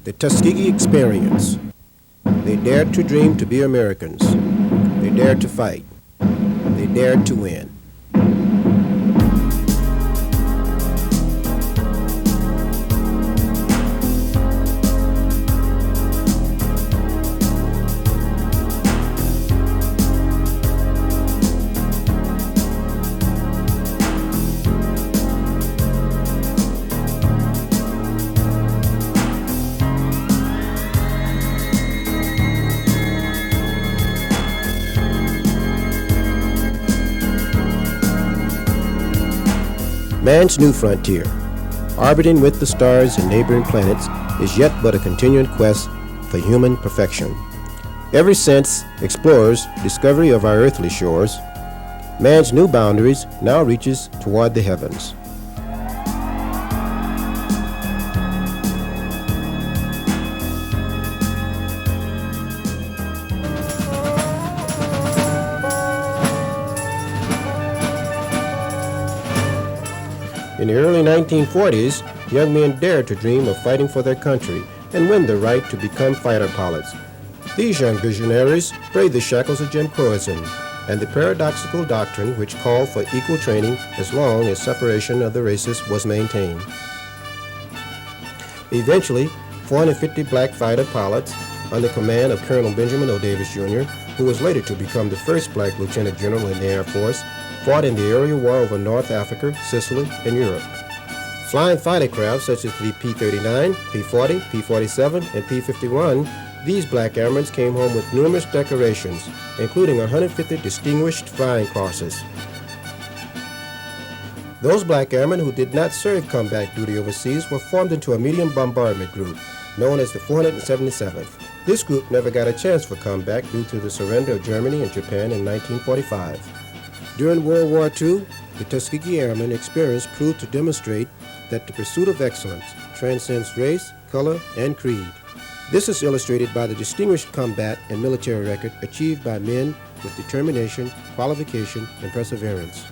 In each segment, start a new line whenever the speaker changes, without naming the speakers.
The Tuskegee experience. They dared to dream to be Americans. They dared to fight. They dared to win. Man's new frontier, orbiting with the stars and neighboring planets, is yet but a continuing quest for human perfection. Ever since explorers' discovery of our earthly shores, man's new boundaries now reaches toward the heavens. In the early 1940s, young men dared to dream of fighting for their country and win the right to become fighter pilots. These young visionaries braved the shackles of Jim Crowism and the paradoxical doctrine which called for equal training as long as separation of the races was maintained. Eventually, 450 black fighter pilots under command of Colonel Benjamin O. Davis, Jr., who was later to become the first black lieutenant general in the Air Force, fought in the area war over North Africa, Sicily, and Europe. Flying fighter craft such as the P-39, P-40, P-47, and P-51, these black airmen came home with numerous decorations, including 150 distinguished flying crosses. Those black airmen who did not serve combat duty overseas were formed into a medium bombardment group, known as the 477th. This group never got a chance for combat due to the surrender of Germany and Japan in 1945. During World War II, the Tuskegee Airmen experience proved to demonstrate that the pursuit of excellence transcends race, color, and creed. This is illustrated by the distinguished combat and military record achieved by men with determination, qualification, and perseverance.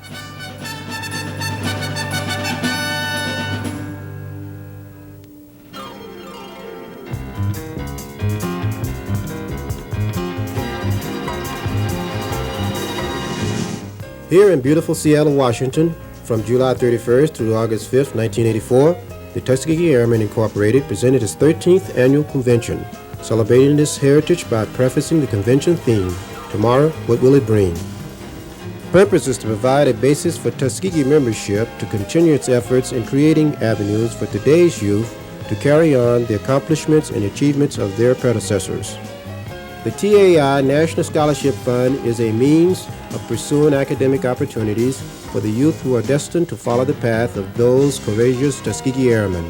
Here in beautiful Seattle, Washington, from July 31st through August 5th, 1984, the Tuskegee Airmen Incorporated presented its 13th annual convention, celebrating this heritage by prefacing the convention theme, Tomorrow, What Will It Bring? The purpose is to provide a basis for Tuskegee membership to continue its efforts in creating avenues for today's youth to carry on the accomplishments and achievements of their predecessors. The TAI National Scholarship Fund is a means of pursuing academic opportunities for the youth who are destined to follow the path of those courageous Tuskegee Airmen.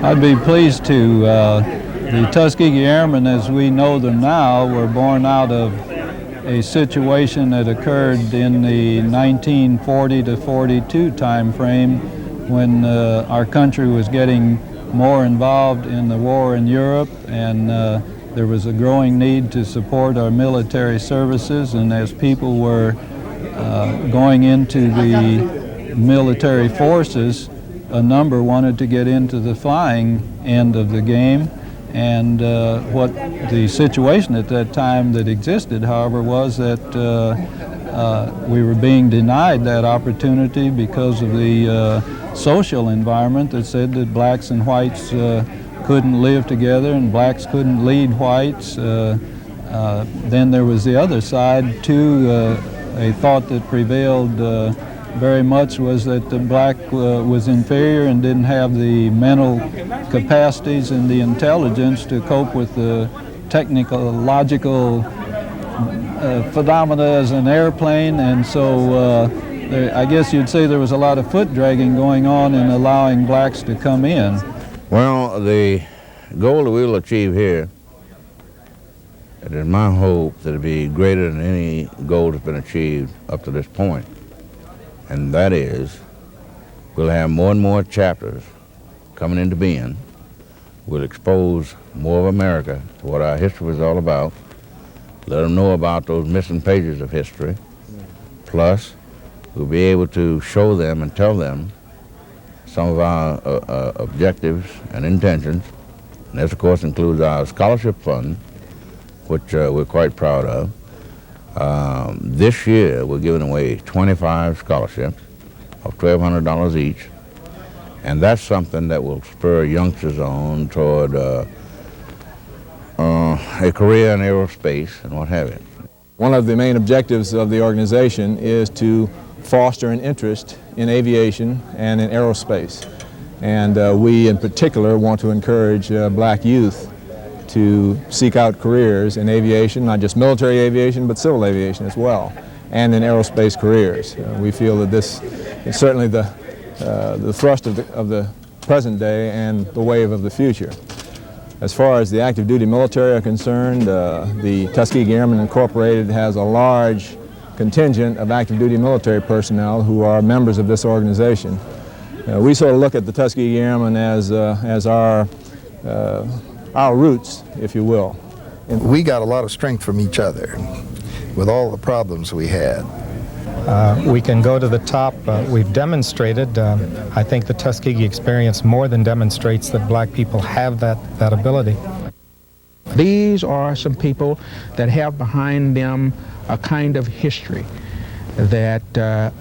I'd be pleased to. The Tuskegee Airmen, as we know them now, were born out of a situation that occurred in the 1940 to 42 time frame when our country was getting more involved in the war in Europe, and there was a growing need to support our military services, and as people were going into the military forces, a number wanted to get into the flying end of the game. And what the situation at that time that existed, however, was that we were being denied that opportunity because of the social environment that said that blacks and whites couldn't live together and blacks couldn't lead whites. Then there was the other side, too. A thought that prevailed very much was that the black was inferior and didn't have the mental capacities and the intelligence to cope with the technological phenomena as an airplane, and so I guess you'd say there was a lot of foot dragging going on in allowing blacks to come in.
Well, the goal that we'll achieve here, it is my hope that it'll be greater than any goal that's been achieved up to this point. And that is, we'll have more and more chapters coming into being. We'll expose more of America to what our history was all about, let them know about those missing pages of history. Plus, we'll be able to show them and tell them some of our objectives and intentions. And this, of course, includes our scholarship fund, which we're quite proud of. This year, we're giving away 25 scholarships of $1,200 each, and that's something that will spur youngsters on toward a career in aerospace and what have you.
One of the main objectives of the organization is to foster an interest in aviation and in aerospace. And we in particular want to encourage black youth to seek out careers in aviation, not just military aviation, but civil aviation as well, and in aerospace careers. We feel that this is certainly the thrust of the present day and the wave of the future. As far as the active duty military are concerned, the Tuskegee Airmen Incorporated has a large contingent of active duty military personnel who are members of this organization. We sort of look at the Tuskegee Airmen as our roots, if you will.
We got a lot of strength from each other with all the problems we had.
We can go to the top. We've demonstrated, I think the Tuskegee experience more than demonstrates that black people have that ability.
These are some people that have behind them a kind of history that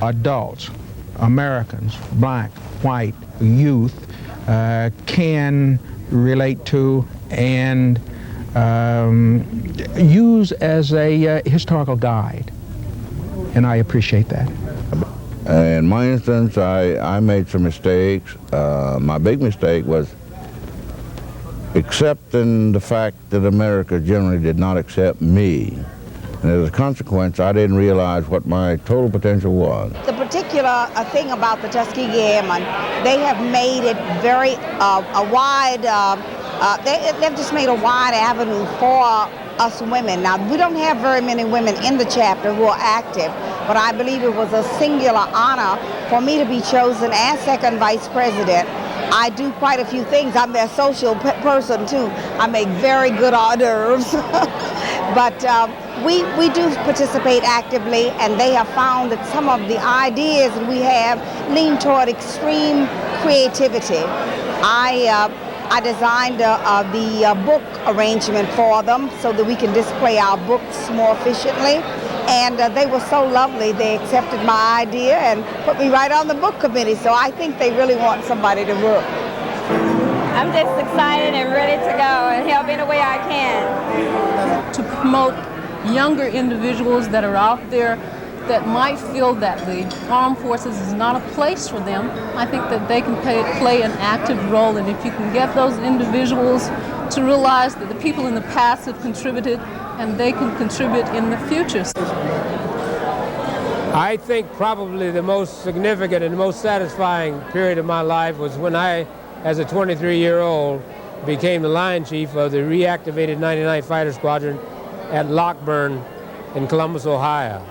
adults, Americans, black, white, youth, can relate to and use as a historical guide. And I appreciate that.
In my instance, I made some mistakes. My big mistake was accepting the fact that America generally did not accept me. And as a consequence, I didn't realize what my total potential was.
The particular thing about the Tuskegee Airmen, they have made it very they've just made a wide avenue for us women. Now, we don't have very many women in the chapter who are active, but I believe it was a singular honor for me to be chosen as second vice president. I do quite a few things. I'm a social person too. I make very good hors d'oeuvres. But we do participate actively, and they have found that some of the ideas that we have lean toward extreme creativity. I designed the book arrangement for them so that we can display our books more efficiently. And they were so lovely, they accepted my idea and put me right on the book committee. So I think they really want somebody to work.
I'm just excited and ready to go and help any way I can.
To promote younger individuals that are out there that might feel that the armed forces is not a place for them, I think that they can play an active role. And if you can get those individuals to realize that the people in the past have contributed and they can contribute in the future.
I think probably the most significant and most satisfying period of my life was when I, as a 23-year-old, became the line chief of the reactivated 99th Fighter Squadron at Lockburn in Columbus, Ohio.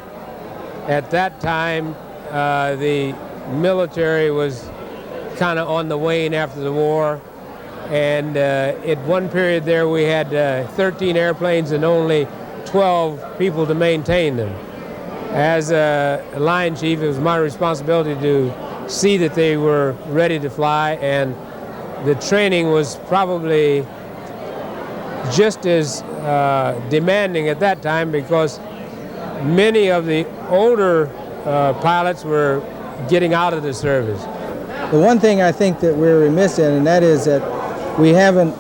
At that time, the military was kind of on the wane after the war, and at one period there we had 13 airplanes and only 12 people to maintain them. As a line chief, it was my responsibility to see that they were ready to fly, and the training was probably just as demanding at that time because many of the older pilots were getting out of the service.
The one thing I think that we're remiss in, and that is that we haven't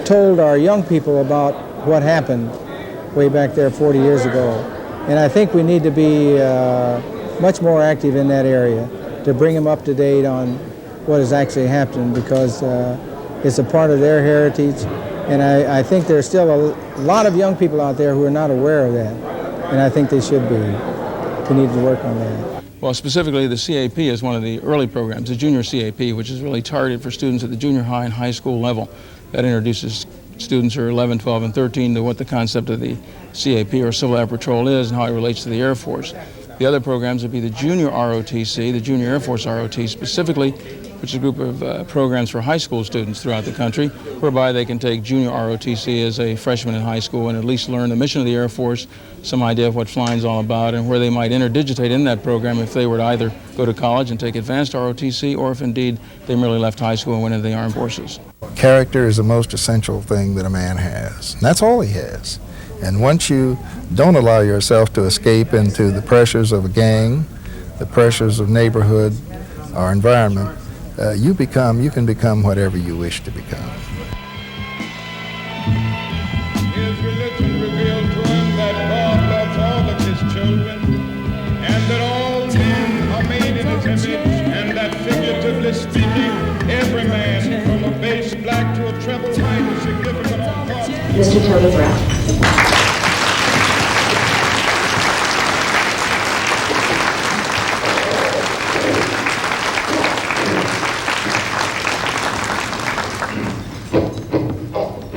told our young people about what happened way back there 40 years ago. And I think we need to be much more active in that area to bring them up to date on what has actually happened, because it's a part of their heritage. And I think there's still a lot of young people out there who are not aware of that. And I think they should be. We need to work on that.
Well, specifically, the CAP is one of the early programs, the junior CAP, which is really targeted for students at the junior high and high school level. That introduces students who are 11, 12, and 13 to what the concept of the CAP, or Civil Air Patrol, is and how it relates to the Air Force. The other programs would be the Junior ROTC, the Junior Air Force ROT specifically, which is a group of programs for high school students throughout the country, whereby they can take Junior ROTC as a freshman in high school and at least learn the mission of the Air Force, some idea of what flying is all about, and where they might interdigitate in that program if they were to either go to college and take advanced ROTC, or if indeed they merely left high school and went into the armed forces.
Character is the most essential thing that a man has, and that's all he has. And once you don't allow yourself to escape into the pressures of a gang, the pressures of neighborhood or environment, you can become whatever you wish to become.
His religion revealed to him that God loves all of his children, and that all men are made in his image, and that figuratively speaking, every man, from a bass black to a treble white, is significant on God.
Mr. Tony Brown.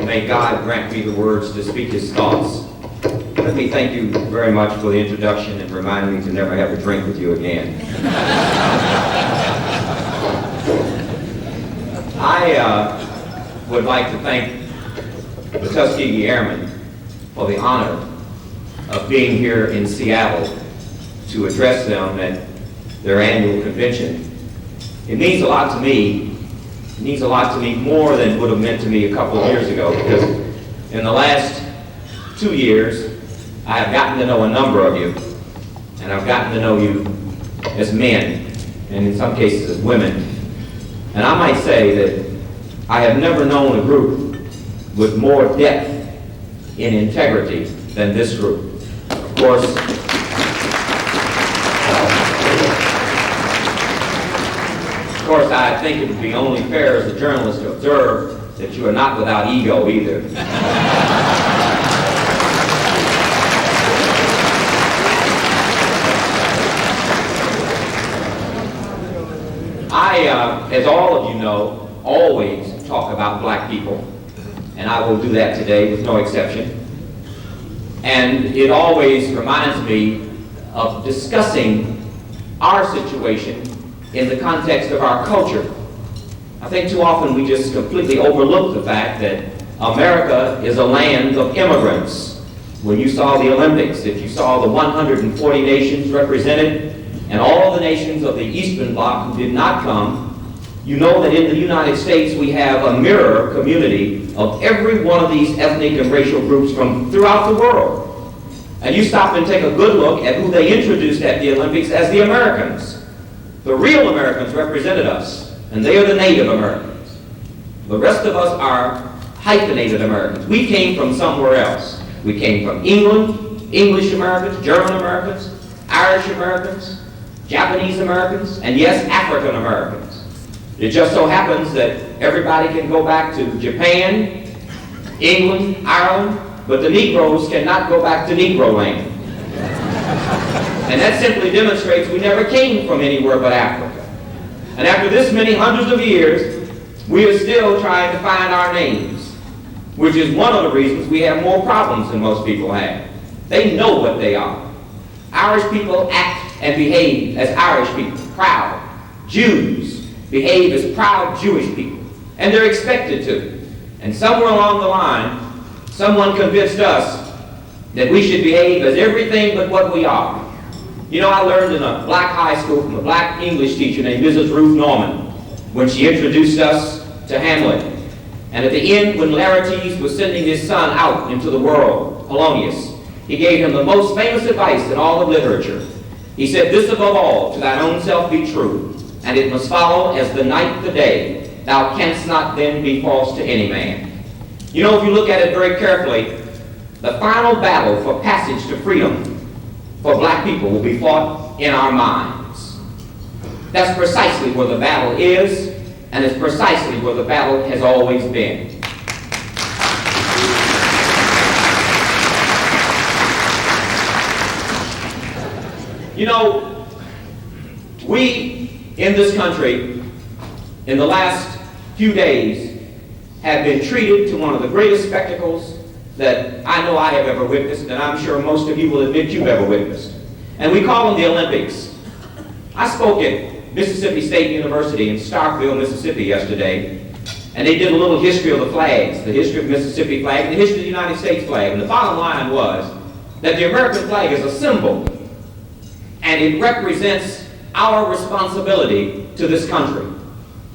May God grant me the words to speak his thoughts. Let me thank you very much for the introduction and remind me to never have a drink with you again. I would like to thank the Tuskegee Airmen for the honor of being here in Seattle to address them at their annual convention. It means a lot to me. It means a lot to me, more than it would have meant to me a couple of years ago, because in the last 2 years, I have gotten to know a number of you, and I've gotten to know you as men, and in some cases as women. And I might say that I have never known a group with more depth in integrity than this group. Of course, I think it would be only fair as a journalist to observe that you are not without ego either. I, as all of you know, always talk about black people, and I will do that today with no exception. And it always reminds me of discussing our situation in the context of our culture. I think too often we just completely overlook the fact that America is a land of immigrants. When you saw the Olympics, if you saw the 140 nations represented, and all the nations of the Eastern Bloc who did not come, you know that in the United States we have a mirror community of every one of these ethnic and racial groups from throughout the world. And you stop and take a good look at who they introduced at the Olympics as the Americans. The real Americans represented us, and they are the Native Americans. The rest of us are hyphenated Americans. We came from somewhere else. We came from England, English Americans, German Americans, Irish Americans, Japanese Americans, and yes, African Americans. It just so happens that everybody can go back to Japan, England, Ireland, but the Negroes cannot go back to Negro land. And that simply demonstrates we never came from anywhere but Africa. And after this many hundreds of years, we are still trying to find our names, which is one of the reasons we have more problems than most people have. They know what they are. Irish people act and behave as Irish people, proud. Jews behave as proud Jewish people, and they're expected to. And somewhere along the line, someone convinced us that we should behave as everything but what we are. You know, I learned in a black high school from a black English teacher named Mrs. Ruth Norman when she introduced us to Hamlet. And at the end, when Laertes was sending his son out into the world, Polonius, he gave him the most famous advice in all of literature. He said, "This above all, to thine own self be true, and it must follow as the night the day. Thou canst not then be false to any man." You know, if you look at it very carefully, the final battle for passage to freedom for black people will be fought in our minds. That's precisely where the battle is, and it's precisely where the battle has always been. You know, we in this country, in the last few days, have been treated to one of the greatest spectacles that I know I have ever witnessed, and I'm sure most of you will admit you've ever witnessed. And we call them the Olympics. I spoke at Mississippi State University in Starkville, Mississippi yesterday, and they did a little history of the flags, the history of the Mississippi flag, and the history of the United States flag. And the bottom line was that the American flag is a symbol, and it represents our responsibility to this country.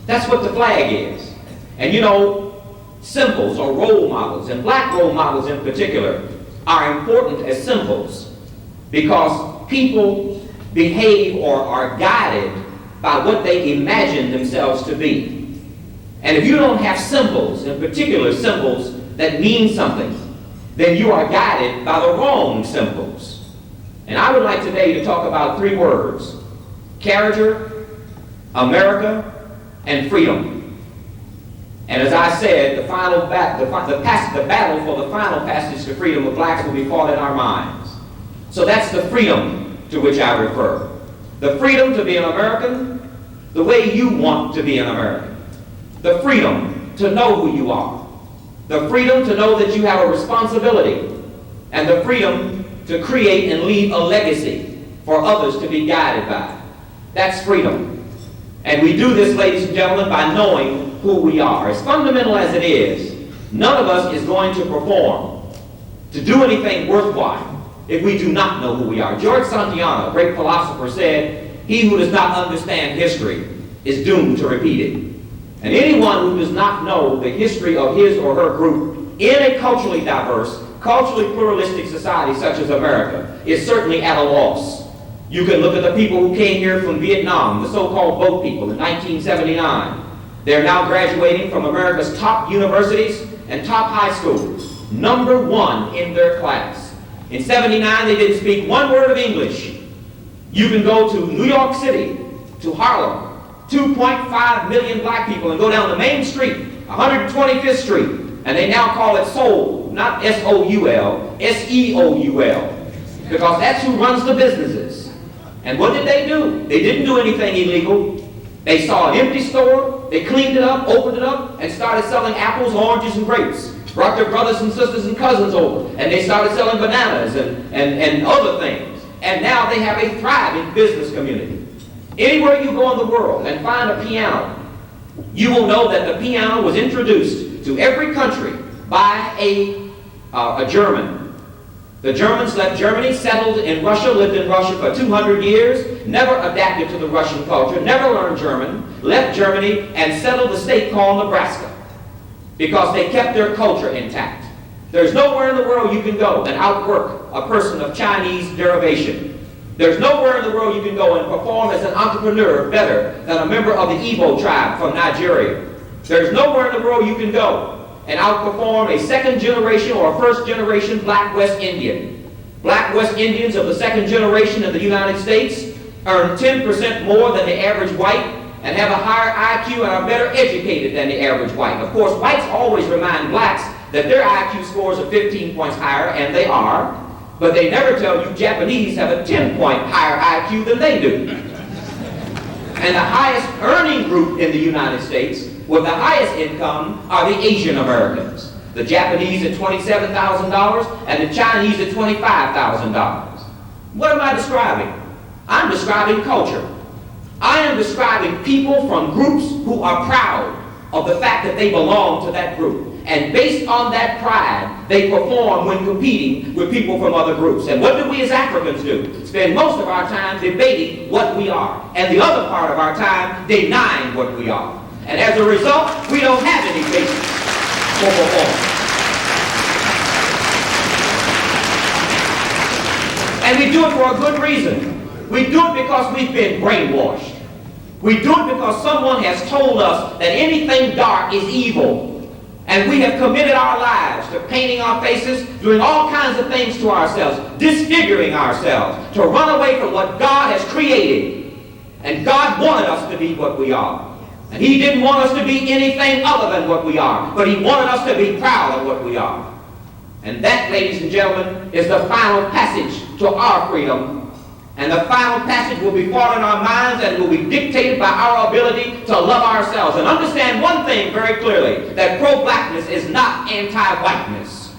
That's what the flag is. And you know, symbols or role models, and black role models in particular, are important as symbols because people behave or are guided by what they imagine themselves to be. And if you don't have symbols, in particular symbols that mean something, then you are guided by the wrong symbols. And I would like today to talk about three words: character, America, and freedom. And as I said, the battle for the final passage to freedom of blacks will be fought in our minds. So that's the freedom to which I refer. The freedom to be an American the way you want to be an American. The freedom to know who you are. The freedom to know that you have a responsibility. And the freedom to create and leave a legacy for others to be guided by. That's freedom. And we do this, ladies and gentlemen, by knowing who we are. As fundamental as it is, none of us is going to perform, to do anything worthwhile, if we do not know who we are. George Santayana, a great philosopher, said, "He who does not understand history is doomed to repeat it." And anyone who does not know the history of his or her group in a culturally diverse, culturally pluralistic society such as America is certainly at a loss. You can look at the people who came here from Vietnam, the so-called boat people in 1979. They're now graduating from America's top universities and top high schools, #1 in their class. In '79, they didn't speak one word of English. You can go to New York City, to Harlem, 2.5 million black people, and go down the main street, 125th Street, and they now call it Soul, not S-O-U-L, S-E-O-U-L, because that's who runs the businesses. And what did they do? They didn't do anything illegal. They saw an empty store, they cleaned it up, opened it up, and started selling apples, oranges, and grapes. Brought their brothers and sisters and cousins over, and they started selling bananas and other things. And now they have a thriving business community. Anywhere you go in the world and find a piano, you will know that the piano was introduced to every country by a German. The Germans left Germany, settled in Russia, lived in Russia for 200 years, never adapted to the Russian culture, never learned German, left Germany and settled a state called Nebraska because they kept their culture intact. There's nowhere in the world you can go and outwork a person of Chinese derivation. There's nowhere in the world you can go and perform as an entrepreneur better than a member of the Igbo tribe from Nigeria. There's nowhere in the world you can go and outperform a second generation or a first generation black West Indian. Black West Indians of the second generation in the United States earn 10% more than the average white and have a higher IQ and are better educated than the average white. Of course, whites always remind blacks that their IQ scores are 15 points higher, and they are, but they never tell you Japanese have a 10-point higher IQ than they do. And the highest earning group in the United States with the highest income are the Asian Americans. The Japanese at $27,000 and the Chinese at $25,000. What am I describing? I'm describing culture. I am describing people from groups who are proud of the fact that they belong to that group. And based on that pride, they perform when competing with people from other groups. And what do we as Africans do? Spend most of our time debating what we are, and the other part of our time denying what we are. And as a result, we don't have any basis for performance. And we do it for a good reason. We do it because we've been brainwashed. We do it because someone has told us that anything dark is evil. And we have committed our lives to painting our faces, doing all kinds of things to ourselves, disfiguring ourselves, to run away from what God has created. And God wanted us to be what we are. And He didn't want us to be anything other than what we are, but He wanted us to be proud of what we are. And that, ladies and gentlemen, is the final passage to our freedom. And the final passage will be fought in our minds and will be dictated by our ability to love ourselves. And understand one thing very clearly, that pro-blackness is not anti-whiteness.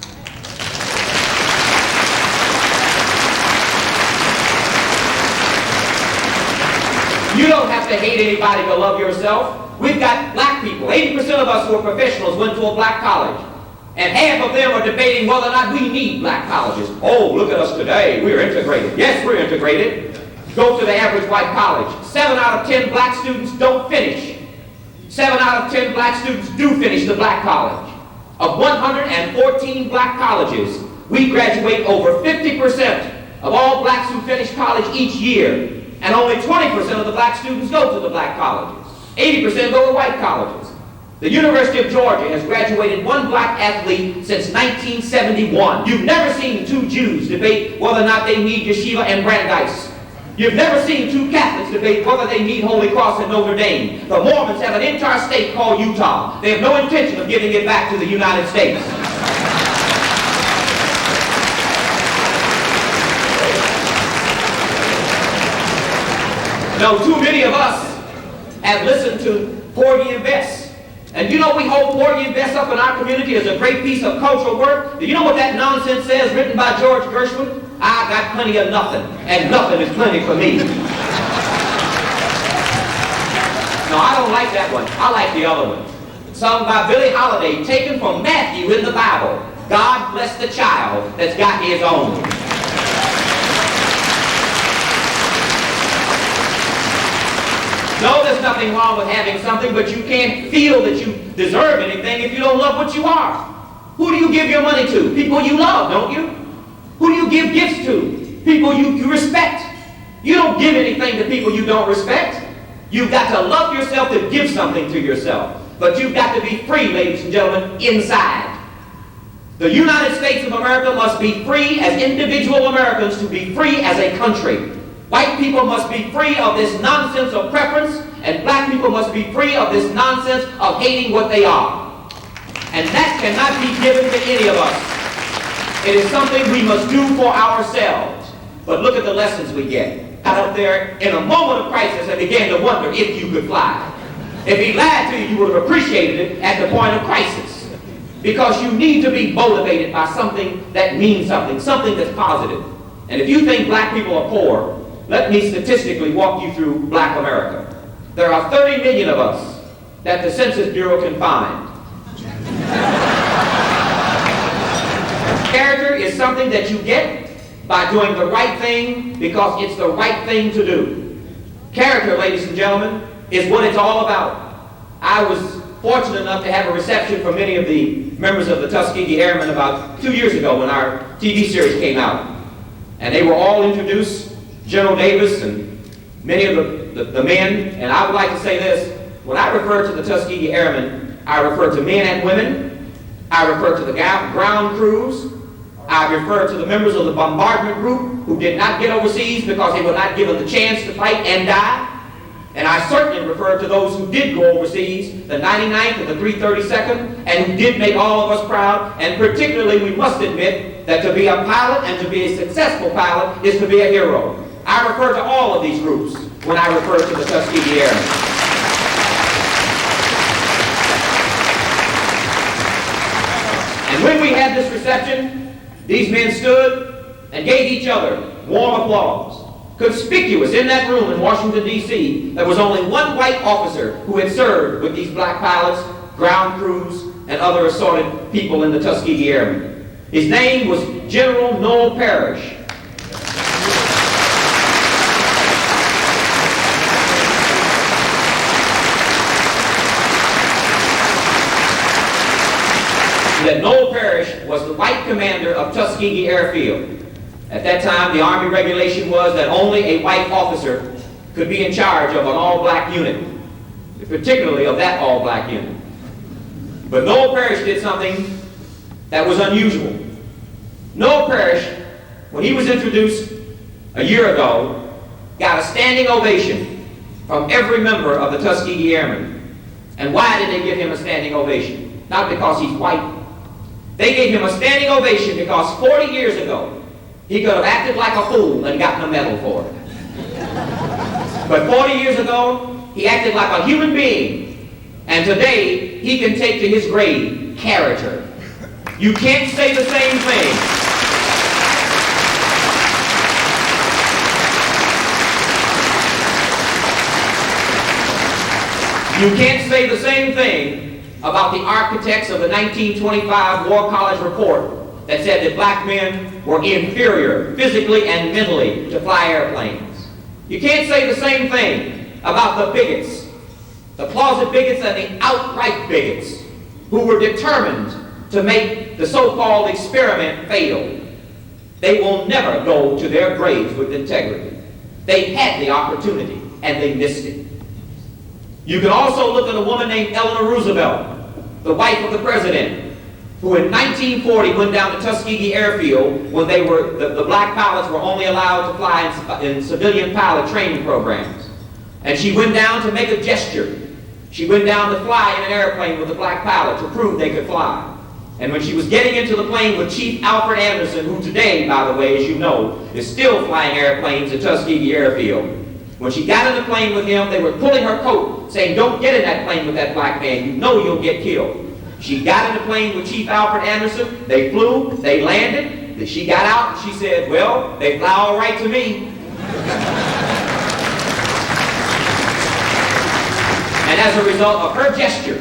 You don't have to hate anybody to love yourself. We've got black people. 80% of us who are professionals went to a black college. And half of them are debating whether or not we need black colleges. Oh, look at us today. We're integrated. Yes, we're integrated. Go to the average white college. 7 out of 10 black students don't finish. 7 out of 10 black students do finish the black college. Of 114 black colleges, we graduate over 50% of all blacks who finish college each year. And only 20% of the black students go to the black colleges. 80% go to white colleges. The University of Georgia has graduated one black athlete since 1971. You've never seen 2 Jews debate whether or not they need yeshiva and Brandeis. You've never seen 2 Catholics debate whether they need Holy Cross and Notre Dame. The Mormons have an entire state called Utah. They have no intention of giving it back to the United States. No, too many of us have listened to Porgy and Bess. And you know we hold Porgy and Bess up in our community as a great piece of cultural work. Do you know what that nonsense says, written by George Gershwin? I got plenty of nothing, and nothing is plenty for me. No, I don't like that one. I like the other one. Sung by Billie Holiday, taken from Matthew in the Bible. God bless the child that's got his own. No, there's nothing wrong with having something, but you can't feel that you deserve anything if you don't love what you are. Who do you give your money to? People you love, don't you? Who do you give gifts to? People you respect. You don't give anything to people you don't respect. You've got to love yourself to give something to yourself. But you've got to be free, ladies and gentlemen, inside. The United States of America must be free as individual Americans to be free as a country. White people must be free of this nonsense of preference, and black people must be free of this nonsense of hating what they are. And that cannot be given to any of us. It is something we must do for ourselves. But look at the lessons we get. Got up there in a moment of crisis and began to wonder if you could fly. If he lied to you, you would have appreciated it at the point of crisis. Because you need to be motivated by something that means something that's positive. And if you think black people are poor, let me statistically walk you through black America. There are 30 million of us that the Census Bureau can find. Character is something that you get by doing the right thing because it's the right thing to do. Character, ladies and gentlemen, is what it's all about. I was fortunate enough to have a reception for many of the members of the Tuskegee Airmen about 2 years ago when our TV series came out. And they were all introduced, General Davis and many of the men, and I would like to say this, when I refer to the Tuskegee Airmen, I refer to men and women, I refer to the ground crews, I refer to the members of the bombardment group who did not get overseas because they were not given the chance to fight and die, and I certainly refer to those who did go overseas, the 99th and the 332nd, and who did make all of us proud, and particularly we must admit that to be a pilot and to be a successful pilot is to be a hero. I refer to all of these groups when I refer to the Tuskegee Airmen. And when we had this reception, these men stood and gave each other warm applause. Conspicuous in that room in Washington, D.C., there was only one white officer who had served with these black pilots, ground crews, and other assorted people in the Tuskegee Airmen. His name was General Noel Parrish. That Noel Parrish was the white commander of Tuskegee Airfield. At that time, the Army regulation was that only a white officer could be in charge of an all-black unit, particularly of that all-black unit. But Noel Parrish did something that was unusual. Noel Parrish, when he was introduced a year ago, got a standing ovation from every member of the Tuskegee Airmen. And why did they give him a standing ovation? Not because he's white. They gave him a standing ovation because 40 years ago, he could have acted like a fool and gotten a medal for it. But 40 years ago, he acted like a human being. And today, he can take to his grave character. You can't say the same thing. You can't say the same thing about the architects of the 1925 War College report that said that black men were inferior physically and mentally to fly airplanes. You can't say the same thing about the bigots, the closet bigots and the outright bigots who were determined to make the so-called experiment fail. They will never go to their graves with integrity. They had the opportunity and they missed it. You can also look at a woman named Eleanor Roosevelt, the wife of the president, who in 1940 went down to Tuskegee Airfield when they were, the black pilots were only allowed to fly in civilian pilot training programs. And she went down to make a gesture. She went down to fly in an airplane with a black pilot to prove they could fly. And when she was getting into the plane with Chief Alfred Anderson, who today, by the way, as you know, is still flying airplanes at Tuskegee Airfield, when she got in the plane with him, they were pulling her coat, saying, "Don't get in that plane with that black man. You know you'll get killed." She got in the plane with Chief Alfred Anderson. They flew, they landed. She got out and she said, "Well, they fly all right to me." And as a result of her gesture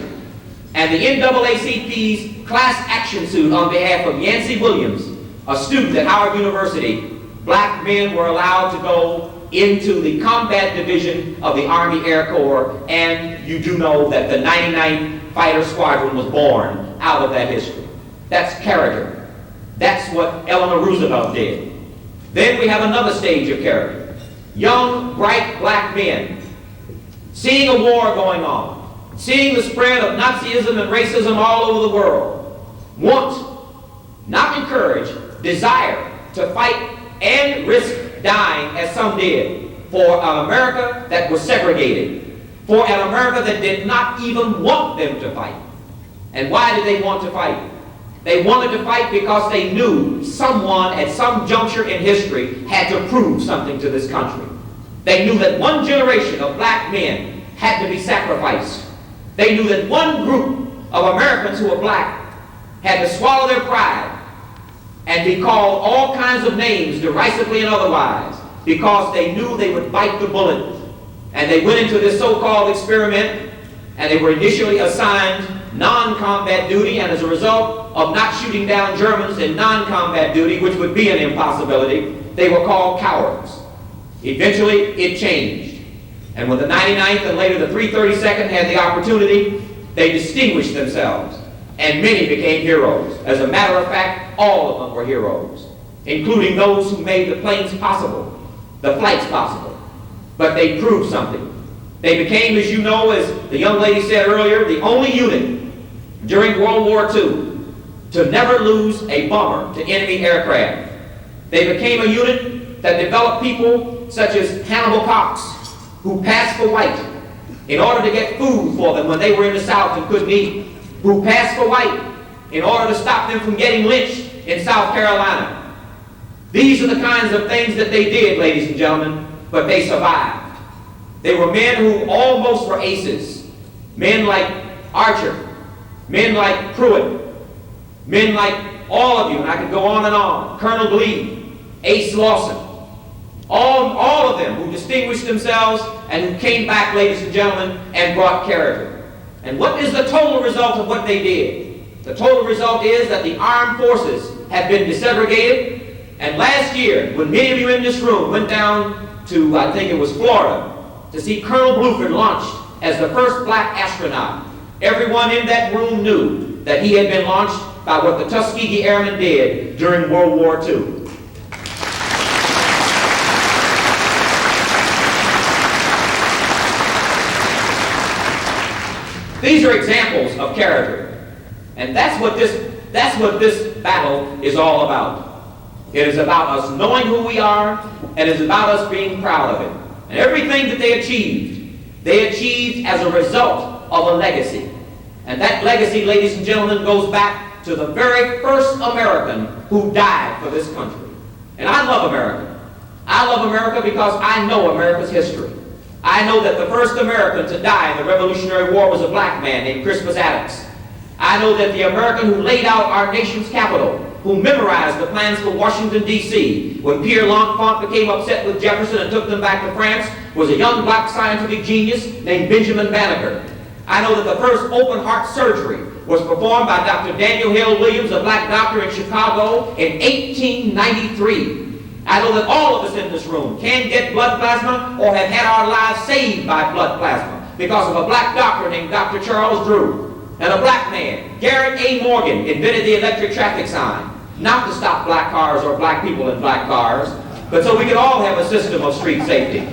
and the NAACP's class action suit on behalf of Yancey Williams, a student at Howard University, black men were allowed to go into the combat division of the Army Air Corps, and you do know that the 99th Fighter Squadron was born out of that history. That's character. That's what Eleanor Roosevelt did. Then we have another stage of character. Young, bright black men seeing a war going on, seeing the spread of Nazism and racism all over the world, want, not encourage, desire to fight and risk dying, as some did, for an America that was segregated, for an America that did not even want them to fight. And why did they want to fight? They wanted to fight because they knew someone at some juncture in history had to prove something to this country. They knew that one generation of black men had to be sacrificed. They knew that one group of Americans who were black had to swallow their pride and be called all kinds of names, derisively and otherwise, because they knew they would bite the bullet. And they went into this so-called experiment, and they were initially assigned non-combat duty, and as a result of not shooting down Germans in non-combat duty, which would be an impossibility, they were called cowards. Eventually, it changed. And when the 99th and later the 332nd had the opportunity, they distinguished themselves. And many became heroes. As a matter of fact, all of them were heroes, including those who made the planes possible, the flights possible. But they proved something. They became, as you know, as the young lady said earlier, the only unit during World War II to never lose a bomber to enemy aircraft. They became a unit that developed people such as Hannibal Cox, who passed for white in order to get food for them when they were in the South and couldn't eat, who passed for white in order to stop them from getting lynched in South Carolina. These are the kinds of things that they did, ladies and gentlemen, but they survived. They were men who almost were aces. Men like Archer, men like Pruitt, men like all of you, and I could go on, Colonel Glee, Ace Lawson, all of them who distinguished themselves and who came back, ladies and gentlemen, and brought character. And what is the total result of what they did? The total result is that the armed forces have been desegregated, and last year, when many of you in this room went down to, I think it was Florida, to see Colonel Bluford launched as the first black astronaut, everyone in that room knew that he had been launched by what the Tuskegee Airmen did during World War II. These are examples of character. And that's what this battle is all about. It is about us knowing who we are, and it is about us being proud of it. And everything that they achieved as a result of a legacy. And that legacy, ladies and gentlemen, goes back to the very first American who died for this country. And I love America. I love America because I know America's history. I know that the first American to die in the Revolutionary War was a black man named Crispus Attucks. I know that the American who laid out our nation's capital, who memorized the plans for Washington, D.C., when Pierre L'Enfant became upset with Jefferson and took them back to France, was a young black scientific genius named Benjamin Banneker. I know that the first open heart surgery was performed by Dr. Daniel Hill Williams, a black doctor in Chicago, in 1893. I know that all of us in this room can get blood plasma or have had our lives saved by blood plasma because of a black doctor named Dr. Charles Drew. And a black man, Garrett A. Morgan, invented the electric traffic sign, not to stop black cars or black people in black cars, but so we could all have a system of street safety.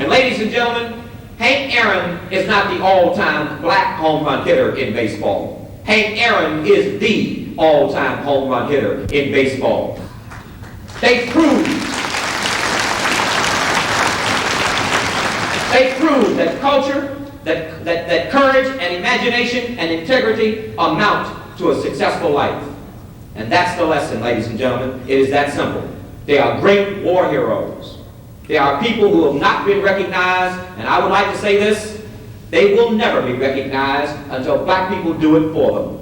And ladies and gentlemen, Hank Aaron is not the all-time black home run hitter in baseball. Hank Aaron is the all-time home run hitter in baseball. They proved that culture, that courage and imagination and integrity amount to a successful life. And that's the lesson, ladies and gentlemen. It is that simple. They are great war heroes. They are people who have not been recognized, and I would like to say this, they will never be recognized until black people do it for them.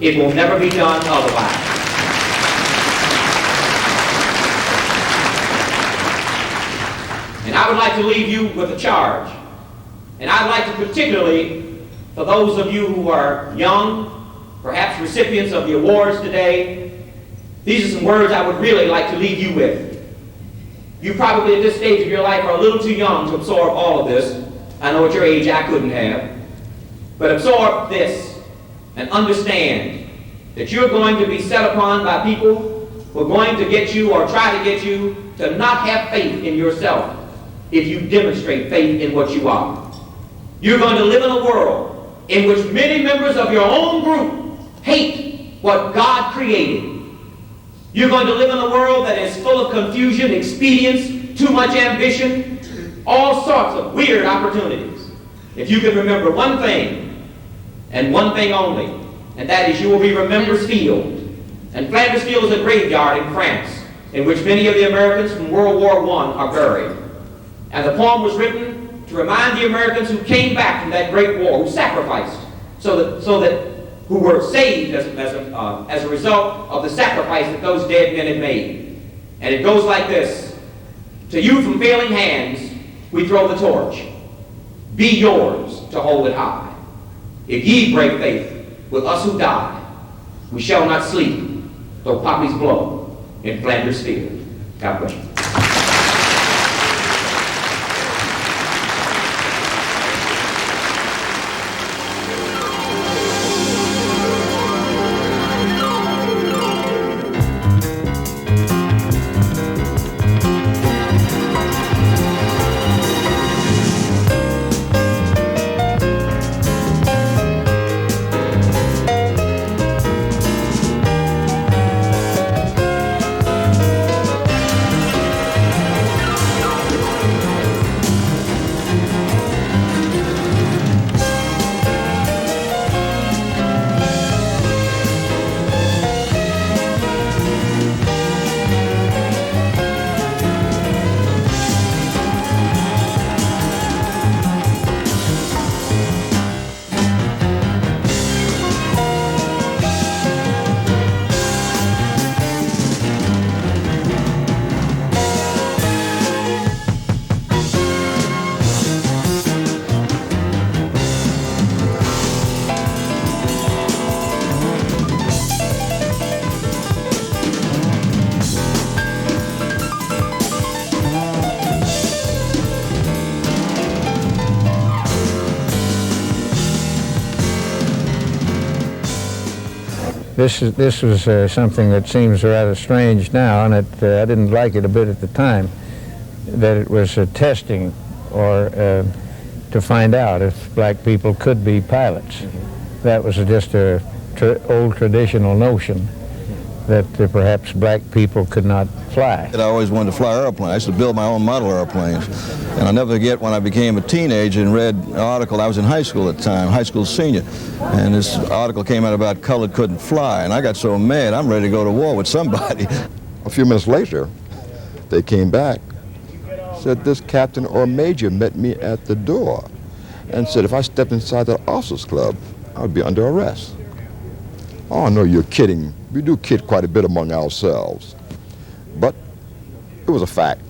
It will never be done otherwise. And I would like to leave you with a charge. And I'd like to particularly, for those of you who are young, perhaps recipients of the awards today, these are some words I would really like to leave you with. You probably at this stage of your life are a little too young to absorb all of this. I know at your age I couldn't have. But absorb this and understand that you're going to be set upon by people who are going to get you or try to get you to not have faith in yourself if you demonstrate faith in what you are. You're going to live in a world in which many members of your own group hate what God created. You're going to live in a world that is full of confusion, expedience, too much ambition, all sorts of weird opportunities. If you can remember one thing, and one thing only, and that is you will be Remembrance Field. And Flanders Field is a graveyard in France in which many of the Americans from World War I are buried. And the poem was written to remind the Americans who came back from that great war, who sacrificed, who were saved as a result of the sacrifice that those dead men had made. And it goes like this: to you from failing hands we throw the torch. Be yours to hold it high. If ye break faith with us who die, we shall not sleep, though poppies blow in Flanders Field. God bless you.
This was something that seems rather strange now, and I didn't like it a bit at the time, that it was testing or to find out if black people could be pilots. That was just an old traditional notion that perhaps black people could not fly.
I always wanted to fly airplanes. I used to build my own model airplanes. And I'll never forget when I became a teenager and read an article. I was in high school at the time, high school senior. And this article came out about colored couldn't fly. And I got so mad, I'm ready to go to war with somebody.
A few minutes later, they came back, said this captain or major met me at the door and said if I stepped inside the officers club, I would be under arrest. Oh, no, you're kidding. We do kid quite a bit among ourselves. But it was a fact.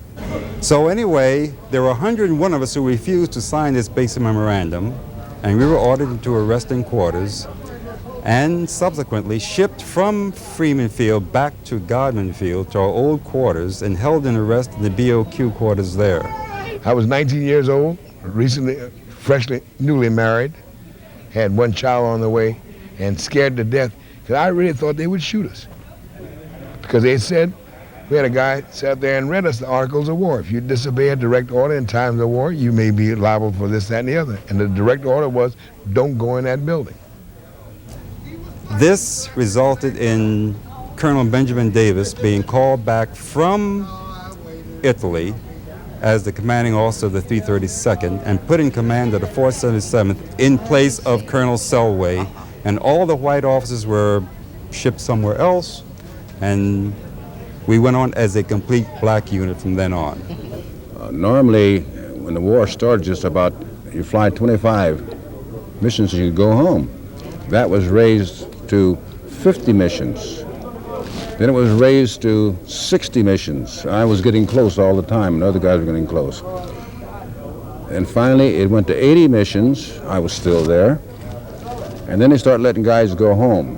So anyway, there were 101 of us who refused to sign this basic memorandum, and we were ordered into a resting quarters and subsequently shipped from Freeman Field back to Godman Field to our old quarters and held in arrest in the BOQ quarters there.
I was 19 years old, recently, newly married, had one child on the way, and scared to death because I really thought they would shoot us. Because they said, we had a guy sat there and read us the Articles of War. If you disobey a direct order in times of war, you may be liable for this, that, and the other. And the direct order was, don't go in that building.
This resulted in Colonel Benjamin Davis being called back from Italy as the commanding officer of the 332nd and put in command of the 477th in place of Colonel Selway, and all the white officers were shipped somewhere else, and we went on as a complete black unit from then on.
Normally, when the war started, just about, you fly 25 missions and you go home. That was raised to 50 missions. Then it was raised to 60 missions. I was getting close all the time, and other guys were getting close. And finally, it went to 80 missions. I was still there. And then they started letting guys go home.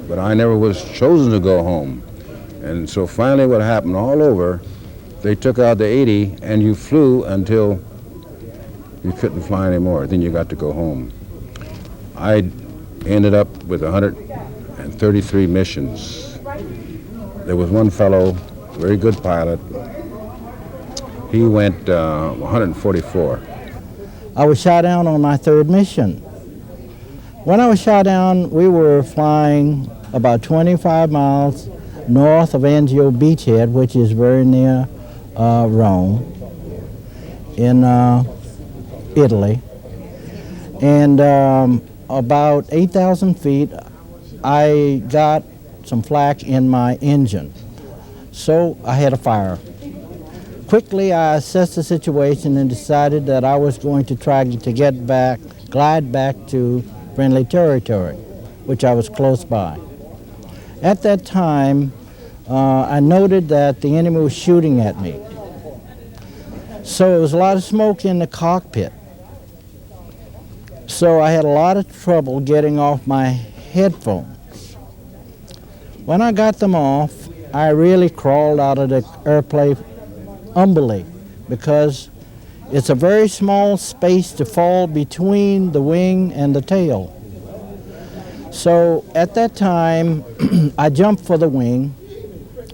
But I never was chosen to go home. And so finally what happened all over, they took out the 80 and you flew until you couldn't fly anymore. Then you got to go home. I ended up with 133 missions. There was one fellow, very good pilot. He went 144.
I was shot down on my third mission. When I was shot down, we were flying about 25 miles north of Angio Beachhead, which is very near Rome, in Italy. And about 8,000 feet, I got some flak in my engine. So I had a fire. Quickly, I assessed the situation and decided that I was going to try to get back, glide back to friendly territory, which I was close by. At that time, I noted that the enemy was shooting at me. So there was a lot of smoke in the cockpit. So I had a lot of trouble getting off my headphones. When I got them off, I really crawled out of the airplane humbly, because it's a very small space to fall between the wing and the tail. So at that time, I jumped for the wing,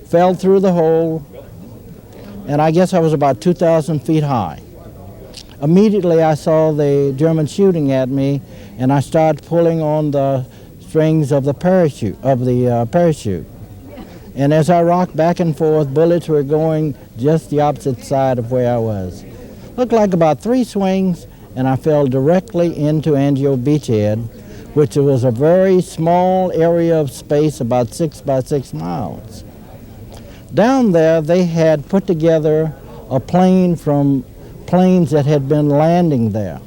fell through the hole, and I guess I was about 2,000 feet high. Immediately I saw the Germans shooting at me, and I started pulling on the strings of the parachute. And as I rocked back and forth, bullets were going just the opposite side of where I was. Looked like about 3 swings, and I fell directly into Angio Beachhead, which was a very small area of space, about 6 by 6 miles. Down there, they had put together a plane from planes that had been landing there.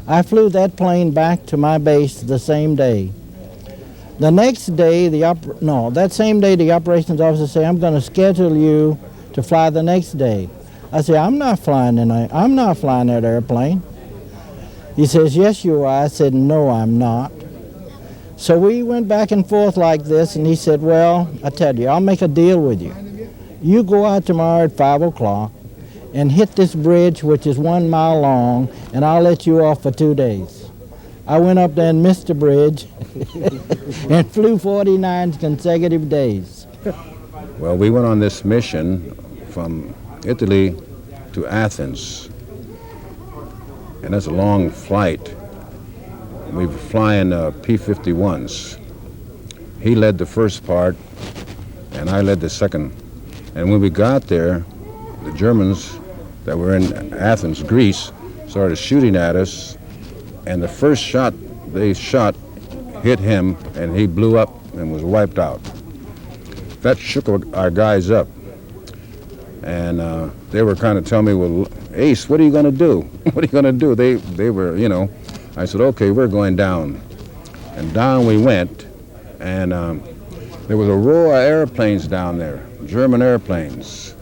I flew that plane back to my base the same day. The next day, that same day, the operations officer said, "I'm going to schedule you to fly the next day." I said, I'm not flying that airplane." He says, "Yes, you are." I said, "No, I'm not." So we went back and forth like this, and he said, "Well, I tell you, I'll make a deal with you. You go out tomorrow at 5 o'clock and hit this bridge, which is 1 mile long, and I'll let you off for 2 days." I went up there and missed the bridge and flew 49 consecutive days.
Well, we went on this mission from Italy to Athens, and that's a long flight. We were flying P-51s. He led the first part, and I led the second. And when we got there, the Germans that were in Athens, Greece, started shooting at us, and the first shot they shot hit him, and he blew up and was wiped out. That shook our guys up, and they were kind of telling me, "Well, Ace, what are you going to do? What are you going to do?" They were, I said, "Okay, we're going down." And down we went, and there was a row of airplanes down there, German airplanes.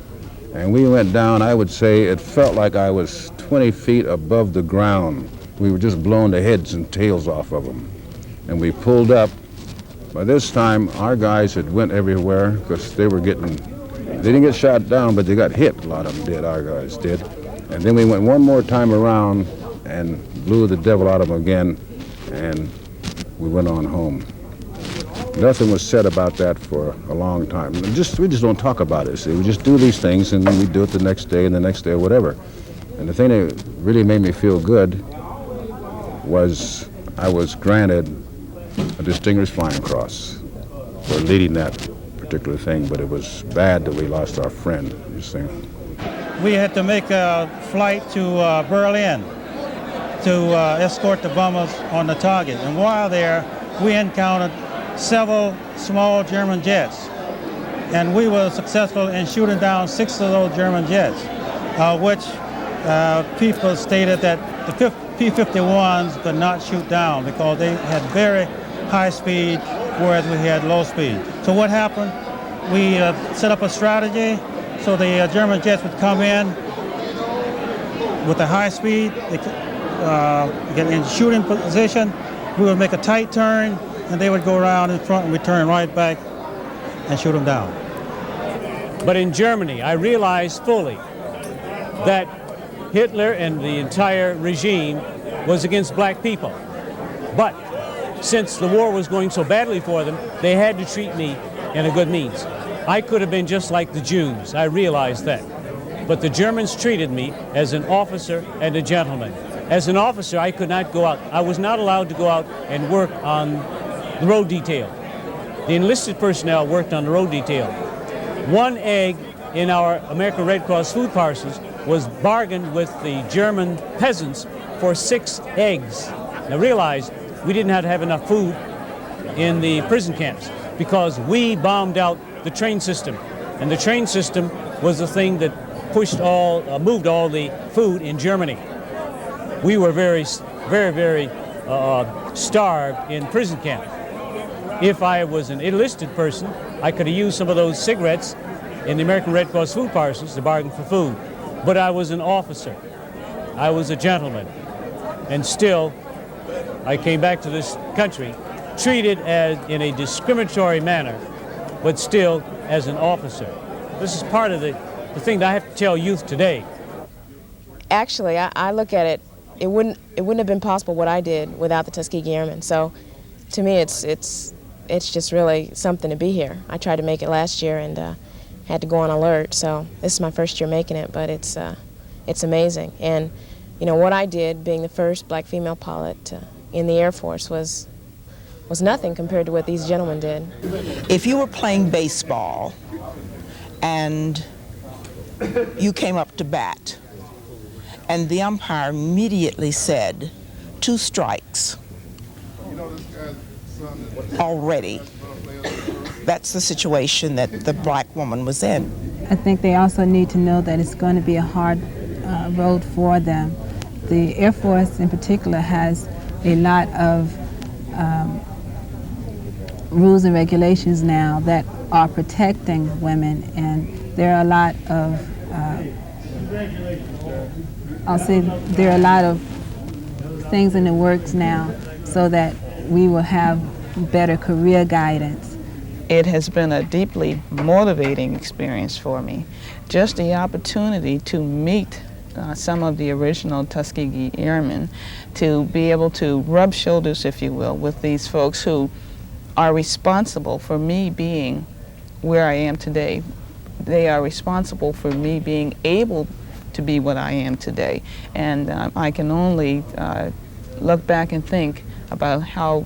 And we went down, I would say it felt like I was 20 feet above the ground. we were just blowing the heads and tails off of them. And we pulled up. By this time, our guys had went everywhere because they didn't get shot down, but they got hit. A lot of them did, our guys did. And then we went one more time around and blew the devil out of them again, and we went on home. Nothing was said about that for a long time. We just don't talk about it, see. We just do these things, and then we do it the next day and the next day or whatever. And the thing that really made me feel good was I was granted a Distinguished Flying Cross for leading that particular thing, but it was bad that we lost our friend, you see.
We had to make a flight to Berlin to escort the bombers on the target. And while there, we encountered several small German jets. And we were successful in shooting down 6 of those German jets, which people stated that the P-51s could not shoot down because they had very high speed, whereas we had low speed. So what happened? We set up a strategy so the German jets would come in with a high speed, they get in shooting position, we would make a tight turn, and they would go around in front and return right back and shoot them down.
But in Germany, I realized fully that Hitler and the entire regime was against black people. But since the war was going so badly for them, they had to treat me in a good means. I could have been just like the Jews, I realized that. But the Germans treated me as an officer and a gentleman. As an officer, I could not go out. I was not allowed to go out and work on the road detail. The enlisted personnel worked on the road detail. 1 egg in our American Red Cross food parcels was bargained with the German peasants for 6 eggs. Now realize, we didn't have enough food in the prison camps because we bombed out the train system. And the train system was the thing that moved all the food in Germany. We were very starved in prison camp. If I was an enlisted person, I could have used some of those cigarettes in the American Red Cross food parcels to bargain for food. But I was an officer. I was a gentleman. And still, I came back to this country treated as in a discriminatory manner, but still as an officer. This is part of the thing that I have to tell youth today.
Actually, I look at it, it wouldn't have been possible what I did without the Tuskegee Airmen. So to me, it's just really something to be here. I tried to make it last year and had to go on alert. So this is my first year making it, but it's amazing. And you know what I did, being the first black female pilot in the Air Force, was nothing compared to what these gentlemen did.
If you were playing baseball and you came up to bat, and the umpire immediately said, 2 strikes already. That's the situation that the black woman was in.
I think they also need to know that it's going to be a hard road for them. The Air Force in particular has a lot of rules and regulations now that are protecting women, and there are a lot of there are a lot of things in the works now so that we will have better career guidance.
It has been a deeply motivating experience for me. Just the opportunity to meet some of the original Tuskegee Airmen, to be able to rub shoulders, if you will, with these folks who are responsible for me being where I am today. They are responsible for me being able to be what I am today. And I can only look back and think about how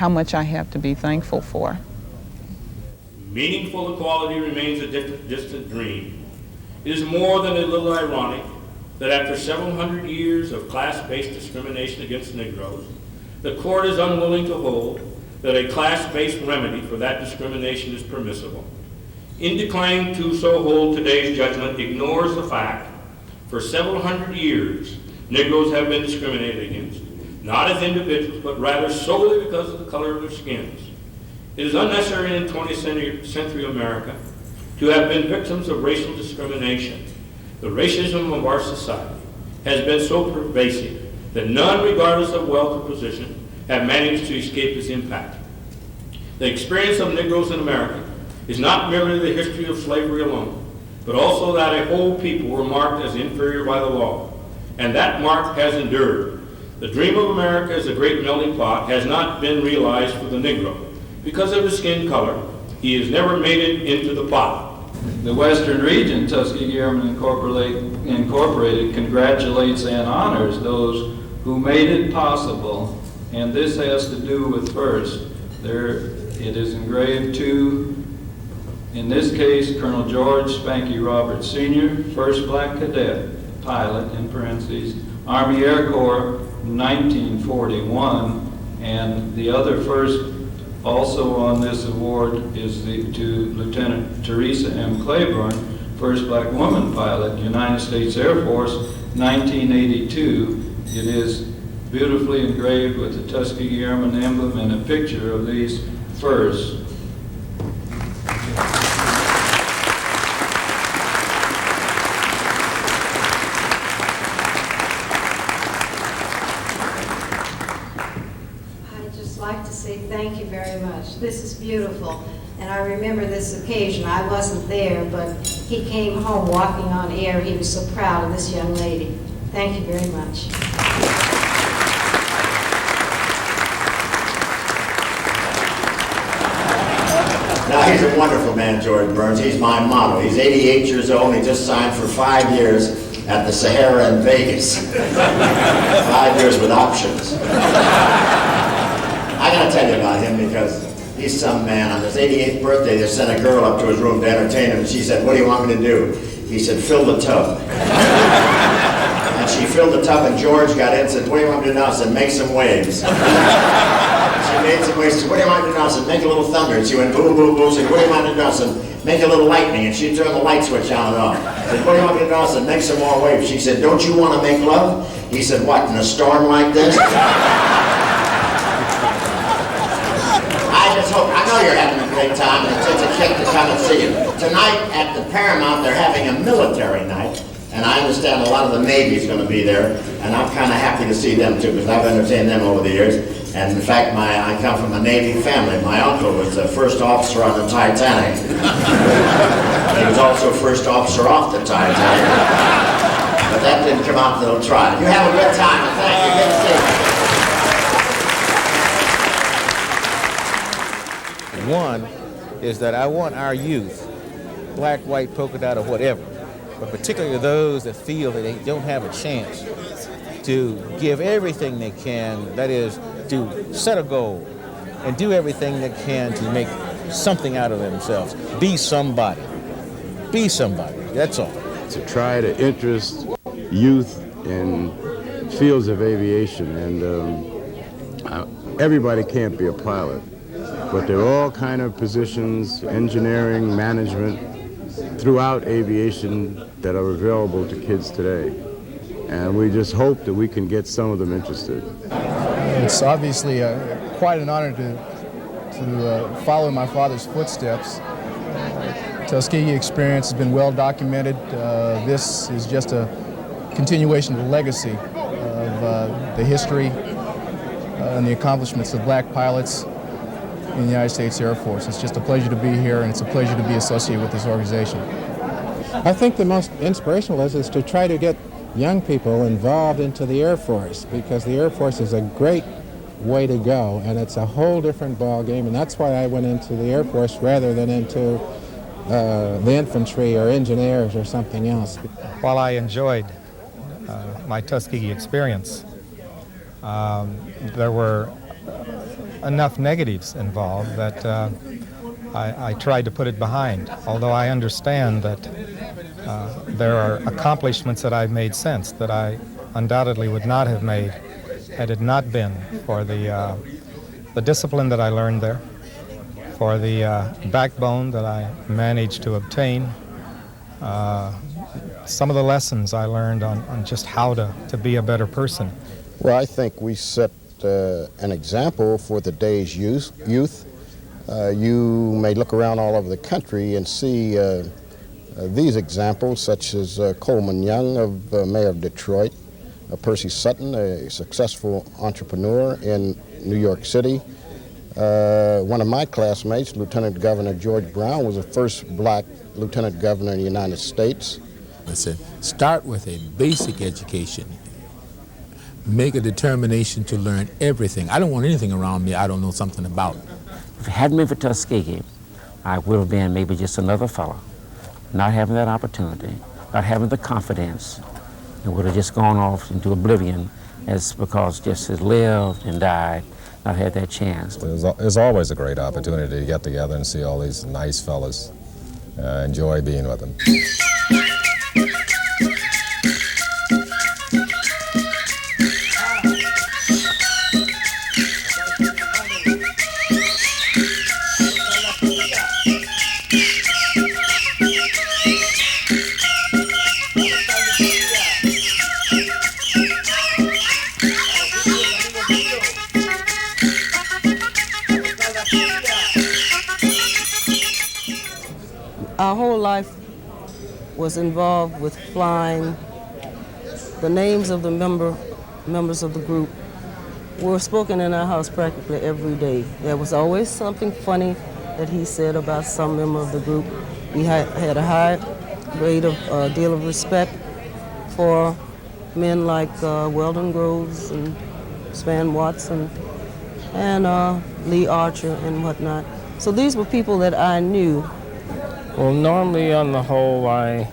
much I have to be thankful for.
Meaningful equality remains a distant dream. It is more than a little ironic that after several hundred years of class-based discrimination against Negroes, the court is unwilling to hold that a class-based remedy for that discrimination is permissible. In declining to so hold, today's judgment ignores the fact for several hundred years Negroes have been discriminated against, not as individuals, but rather solely because of the color of their skins. It is unnecessary in 20th century America to have been victims of racial discrimination. The racism of our society has been so pervasive that none, regardless of wealth or position, have managed to escape its impact. The experience of Negroes in America is not merely the history of slavery alone, but also that a whole people were marked as inferior by the law, and that mark has endured. The dream of America as a great melting pot has not been realized for the Negro. Because of his skin color, he has never made it into the pot.
The Western Region, Tuskegee Airmen Incorporated congratulates and honors those who made it possible, and this has to do with first, it is engraved to, in this case, Colonel George Spanky Roberts Sr., first black cadet, pilot, in parentheses, Army Air Corps, 1941, and the other first also on this award is to Lieutenant Teresa M. Claiborne, first black woman pilot, United States Air Force, 1982. It is beautifully engraved with the Tuskegee Airmen emblem and a picture of these firsts.
Thank you very much. This is beautiful. And I remember this occasion. I wasn't there, but he came home walking on air. He was so proud of this young lady. Thank you very much.
Now, he's a wonderful man, George Burns. He's my model. He's 88 years old. He just signed for 5 years at the Sahara in Vegas. 5 years with options. I gotta tell you about him because he's some man. On his 88th birthday, they sent a girl up to his room to entertain him, and she said, "What do you want me to do?" He said, "Fill the tub." And she filled the tub, and George got in and said, "What do you want me to do now?" I said, "Make some waves." She made some waves. She said, "What do you want me to do now?" I said, "Make a little thunder." And she went boom, boom, boom. She said, "What do you want me to do now?" I said, "Make a little lightning." And she turned the light switch on and off. I said, "What do you want me to do now?" I said, "Make some more waves." She said, "Don't you want to make love?" He said, "What, in a storm like this?" I know you're having a great time, and it's a kick to come and see you. Tonight at the Paramount, they're having a military night, and I understand a lot of the Navy's going to be there, and I'm kind of happy to see them too, because I've entertained them over the years. And in fact, I come from a Navy family. My uncle was the first officer on the Titanic. He was also first officer off the Titanic. But that didn't come out until the trial. You have a good time, and thank you. Good to see you.
One is that I want our youth, black, white, polka dot, or whatever, but particularly those that feel that they don't have a chance, to give everything they can, that is, to set a goal and do everything they can to make something out of themselves. Be somebody. Be somebody. That's all.
To try to interest youth in fields of aviation, and everybody can't be a pilot. But there are all kind of positions, engineering, management, throughout aviation that are available to kids today. And we just hope that we can get some of them interested.
It's obviously quite an honor to follow in my father's footsteps. Tuskegee experience has been well documented. This is just a continuation of the legacy of the history and the accomplishments of black pilots in the United States Air Force. It's just a pleasure to be here, and it's a pleasure to be associated with this organization.
I think the most inspirational is to try to get young people involved into the Air Force, because the Air Force is a great way to go, and it's a whole different ball game, and that's why I went into the Air Force rather than into the infantry or engineers or something else.
While I enjoyed my Tuskegee experience, there were enough negatives involved that I tried to put it behind, although I understand that there are accomplishments that I've made since that I undoubtedly would not have made had it not been for the discipline that I learned there, for the backbone that I managed to obtain, some of the lessons I learned on just how to be a better person.
Well, I think we set an example for the day's youth. You may look around all over the country and see these examples, such as Coleman Young, Mayor of Detroit, Percy Sutton, a successful entrepreneur in New York City. One of my classmates, Lieutenant Governor George Brown, was the first black lieutenant governor in the United States.
I said, start with a basic education. Make a determination to learn everything. I don't want anything around me I don't know something about.
If it hadn't been for Tuskegee, I would have been maybe just another fellow, not having that opportunity, not having the confidence, and would have just gone off into oblivion as because just has lived and died, not had that chance.
It's always a great opportunity to get together and see all these nice fellas. Enjoy being with them.
Our whole life was involved with flying. The names of the members of the group were spoken in our house practically every day. There was always something funny that he said about some member of the group. We had a high grade of deal of respect for men like Weldon Groves and Span Watson and Lee Archer and whatnot. So these were people that I knew.
Well, normally on the whole, I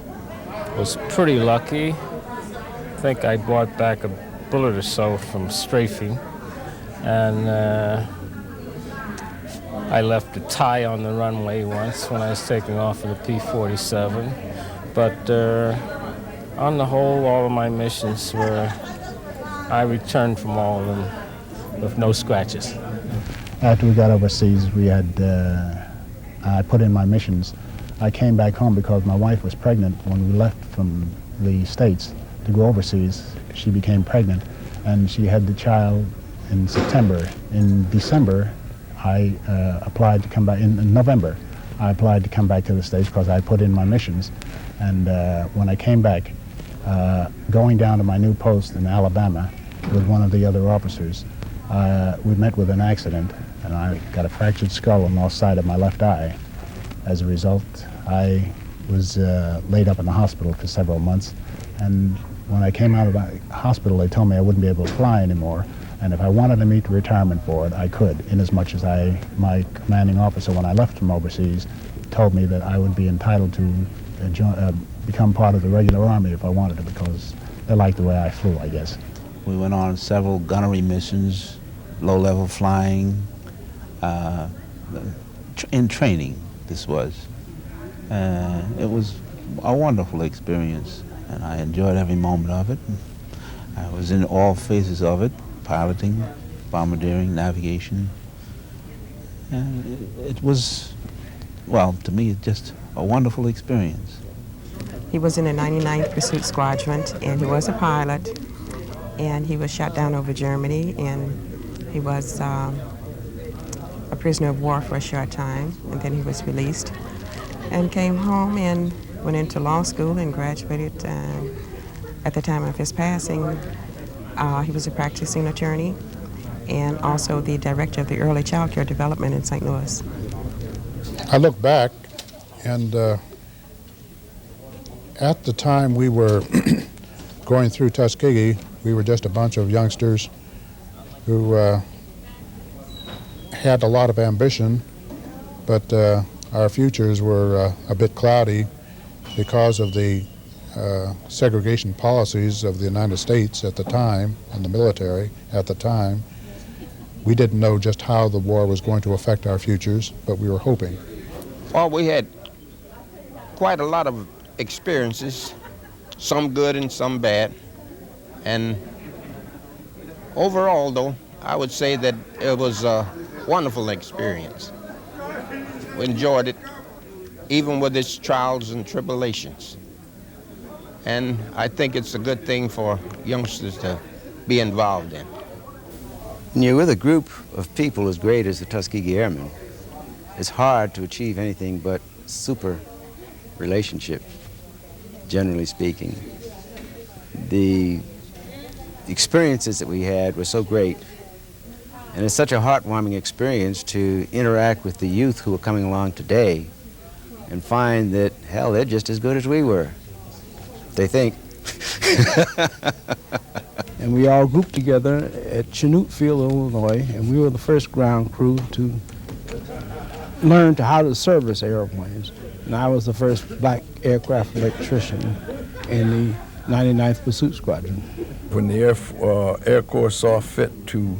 was pretty lucky. I think I brought back a bullet or so from strafing, and I left a tie on the runway once when I was taking off of the P-47. But on the whole, all of my missions were, I returned from all of them with no scratches.
After we got overseas, we had, I put in my missions. I came back home because my wife was pregnant when we left from the States to go overseas. She became pregnant, and she had the child in September. In December, I applied to come back. In November, I applied to come back to the States because I put in my missions. And when I came back, going down to my new post in Alabama with one of the other officers, we met with an accident, and I got a fractured skull on the side of my left eye. As a result, I was laid up in the hospital for several months, and when I came out of the hospital, they told me I wouldn't be able to fly anymore, and if I wanted to meet the retirement board, I could, inasmuch as my commanding officer, when I left from overseas, told me that I would be entitled to become part of the regular Army if I wanted to, because they liked the way I flew, I guess.
We went on several gunnery missions, low-level flying, in training. This was. It was a wonderful experience, and I enjoyed every moment of it. I was in all phases of it, piloting, bombardiering, navigation. And it was, well, to me, just a wonderful experience.
He was in the 99th Pursuit Squadron, and he was a pilot, and he was shot down over Germany, and he was a prisoner of war for a short time, and then he was released and came home and went into law school and graduated. At the time of his passing, he was a practicing attorney and also the director of the early child care development in St. Louis.
I look back, and at the time we were going through Tuskegee, we were just a bunch of youngsters who had a lot of ambition, but our futures were a bit cloudy because of the segregation policies of the United States at the time and the military at the time. We didn't know just how the war was going to affect our futures, but we were hoping.
Well, we had quite a lot of experiences, some good and some bad. And overall, though, I would say that it was a wonderful experience. We enjoyed it, even with its trials and tribulations. And I think it's a good thing for youngsters to be involved in.
When you're with a group of people as great as the Tuskegee Airmen, it's hard to achieve anything but super relationship, generally speaking. The experiences that we had were so great. And it's such a heartwarming experience to interact with the youth who are coming along today and find that, hell, they're just as good as we were. They think.
And we all grouped together at Chanute Field, Illinois, and we were the first ground crew to learn how to service airplanes. And I was the first black aircraft electrician in the 99th Pursuit Squadron.
When the Air Corps saw fit to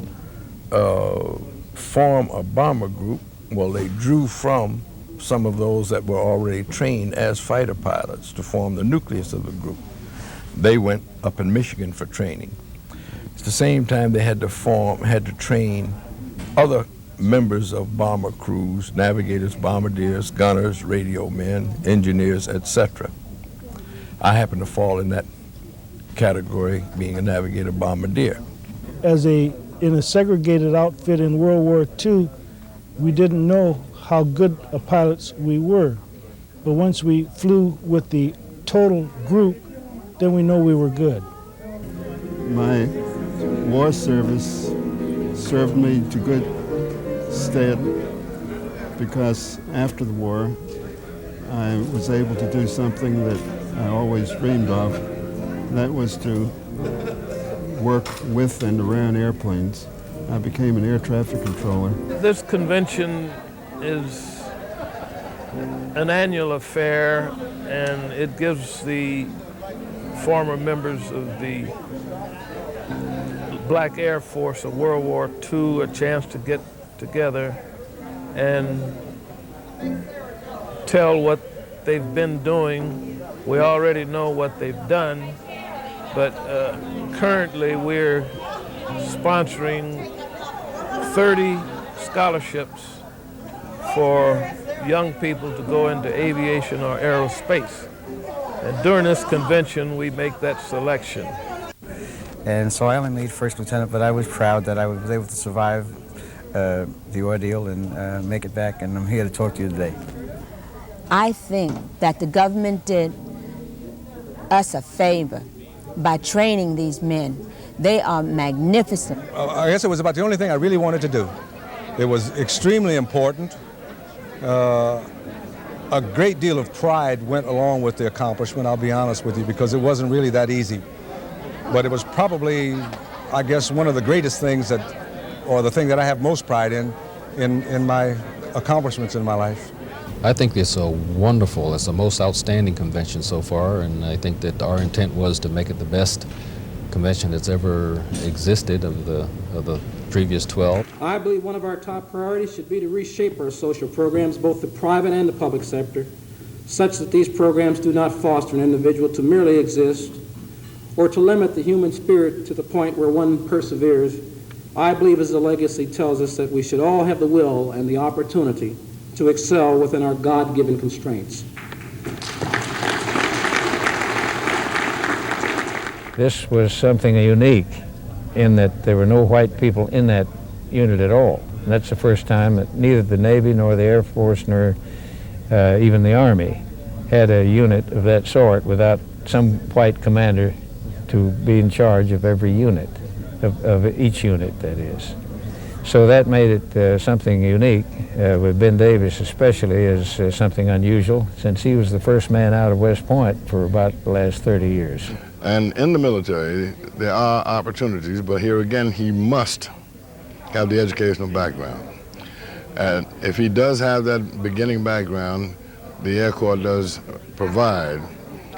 form a bomber group, well, they drew from some of those that were already trained as fighter pilots to form the nucleus of the group. They went up in Michigan for training. At the same time, they had to train other members of bomber crews, navigators, bombardiers, gunners, radio men, engineers, etc. I happen to fall in that category, being a navigator bombardier.
In a segregated outfit in World War II, we didn't know how good of pilots we were. But once we flew with the total group, then we know we were good.
My war service served me to good stead because after the war, I was able to do something that I always dreamed of. That was to work with and around airplanes. I became an air traffic controller.
This convention is an annual affair, and it gives the former members of the Black Air Force of World War II a chance to get together and tell what they've been doing. We already know what they've done, but currently we're sponsoring 30 scholarships for young people to go into aviation or aerospace. And during this convention, we make that selection.
And so I only made first lieutenant, but I was proud that I was able to survive the ordeal and make it back, and I'm here to talk to you today.
I think that the government did us a favor by training these men. They are magnificent.
I guess it was about the only thing I really wanted to do. It was extremely important. A great deal of pride went along with the accomplishment, I'll be honest with you, because it wasn't really that easy. But it was probably, I guess, one of the greatest things or the thing that I have most pride in my accomplishments in my life.
I think it's it's the most outstanding convention so far, and I think that our intent was to make it the best convention that's ever existed of the previous 12.
I believe one of our top priorities should be to reshape our social programs, both the private and the public sector, such that these programs do not foster an individual to merely exist or to limit the human spirit to the point where one perseveres. I believe, as the legacy tells us, that we should all have the will and the opportunity to excel within our God-given constraints.
This was something unique in that there were no white people in that unit at all. And that's the first time that neither the Navy nor the Air Force nor even the Army had a unit of that sort without some white commander to be in charge of every unit, of each unit, that is. So that made it something unique, with Ben Davis especially, as something unusual, since he was the first man out of West Point for about the last 30 years.
And in the military, there are opportunities, but here again, he must have the educational background. And if he does have that beginning background, the Air Corps does provide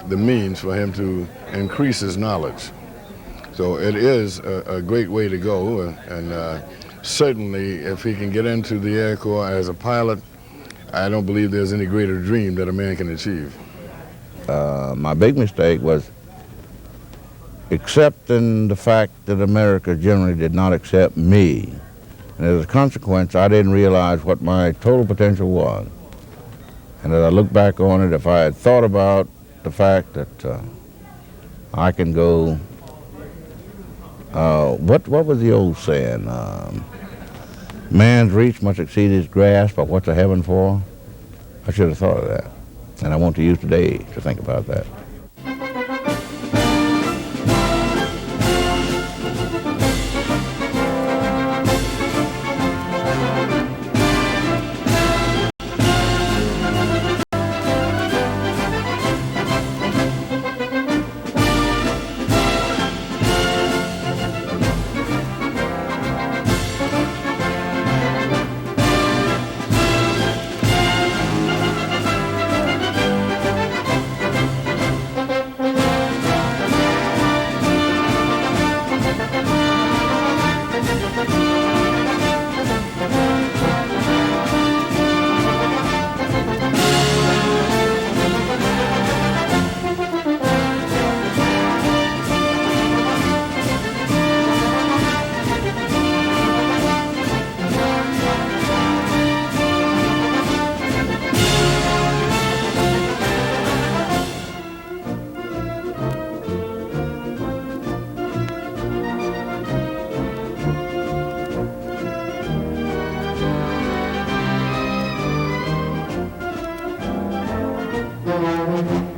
the means for him to increase his knowledge. So it is a great way to go, and certainly if he can get into the Air Corps as a pilot, I don't believe there's any greater dream that a man can achieve.
My big mistake was accepting the fact that America generally did not accept me. And as a consequence, I didn't realize what my total potential was. And as I look back on it, if I had thought about the fact that I can go, what was the old saying? Man's reach must exceed his grasp, but what's a heaven for? I should have thought of that. And I want to use today to think about that.
Thank you.